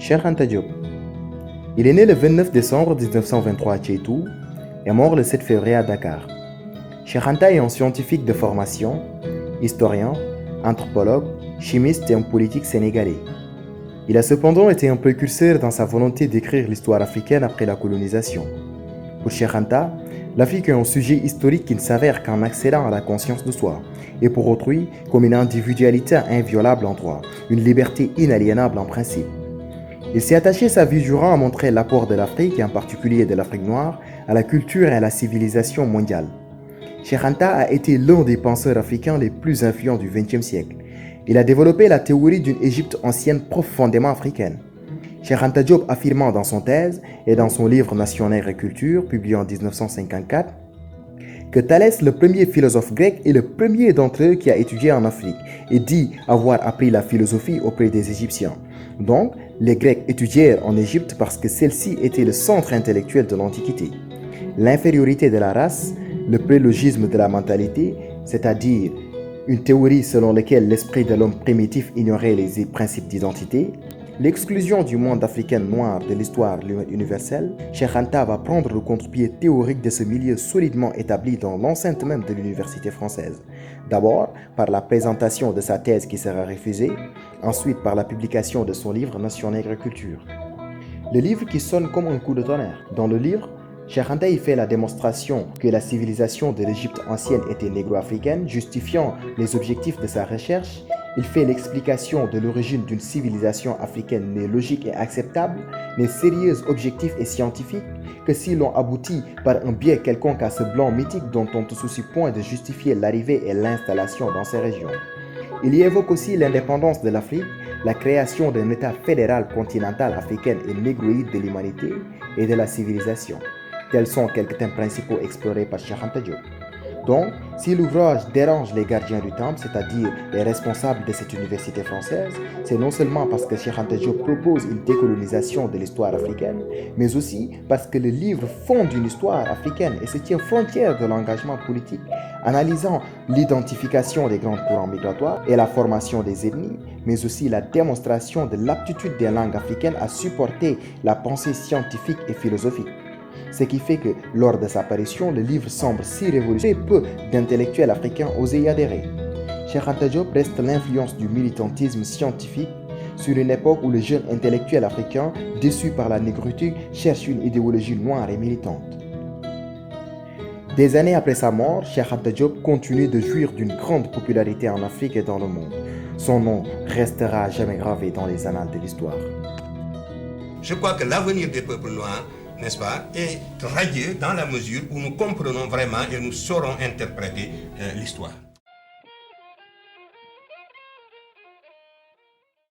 Cheikh Anta Diop. Il est né le 29 décembre 1923 à Tchétou et mort le 7 février à Dakar. Cheikh Anta est un scientifique de formation, historien, anthropologue, chimiste et un politique sénégalais. Il a cependant été un précurseur dans sa volonté d'écrire l'histoire africaine après la colonisation. Pour Cheikh Anta, l'Afrique est un sujet historique qui ne s'avère qu'en accédant à la conscience de soi, et pour autrui comme une individualité inviolable en droit, une liberté inaliénable en principe. Il s'est attaché sa vie durant à montrer l'apport de l'Afrique, et en particulier de l'Afrique noire, à la culture et à la civilisation mondiale. Cheikh Anta a été l'un des penseurs africains les plus influents du XXe siècle. Il a développé la théorie d'une Égypte ancienne profondément africaine. Cheikh Anta Diop affirmant dans son thèse et dans son livre Nation, Nègre et Culture, publié en 1954, que Thalès, le premier philosophe grec, est le premier d'entre eux qui a étudié en Afrique et dit avoir appris la philosophie auprès des Égyptiens. Donc, les Grecs étudièrent en Égypte parce que celle-ci était le centre intellectuel de l'Antiquité. L'infériorité de la race, le prélogisme de la mentalité, c'est-à-dire une théorie selon laquelle l'esprit de l'homme primitif ignorait les principes d'identité, l'exclusion du monde africain noir de l'histoire universelle, Cheikh Anta va prendre le contre-pied théorique de ce milieu solidement établi dans l'enceinte même de l'université française. D'abord, par la présentation de sa thèse qui sera refusée, ensuite par la publication de son livre Nation, Nègre et Culture. Le livre qui sonne comme un coup de tonnerre. Dans le livre, Cheikh Anta y fait la démonstration que la civilisation de l'Égypte ancienne était négro-africaine, justifiant les objectifs de sa recherche. Il fait l'explication de l'origine d'une civilisation africaine n'est logique et acceptable, n'est sérieuse, objective et scientifique, que si l'on aboutit par un biais quelconque à ce blanc mythique dont on ne se soucie point de justifier l'arrivée et l'installation dans ces régions. Il y évoque aussi l'indépendance de l'Afrique, la création d'un État fédéral continental africain et négroïde de l'humanité et de la civilisation. Tels sont quelques thèmes principaux explorés par Cheikh Anta Diop. Donc, si l'ouvrage dérange les gardiens du temple, c'est-à-dire les responsables de cette université française, c'est non seulement parce que Cheikh Anta Diop propose une décolonisation de l'histoire africaine, mais aussi parce que le livre fonde une histoire africaine et se tient frontière de l'engagement politique, analysant l'identification des grands courants migratoires et la formation des ethnies, mais aussi la démonstration de l'aptitude des langues africaines à supporter la pensée scientifique et philosophique. Ce qui fait que, lors de sa parution, le livre semble si révolutionnaire que peu d'intellectuels africains osaient y adhérer. Cheikh Anta Diop reste l'influence du militantisme scientifique sur une époque où le jeune intellectuel africain, déçu par la négritude, cherche une idéologie noire et militante. Des années après sa mort, Cheikh Anta Diop continue de jouir d'une grande popularité en Afrique et dans le monde. Son nom restera à jamais gravé dans les annales de l'histoire. Je crois que l'avenir des peuples noirs, n'est-ce pas, est radieux dans la mesure où nous comprenons vraiment et nous saurons interpréter l'histoire.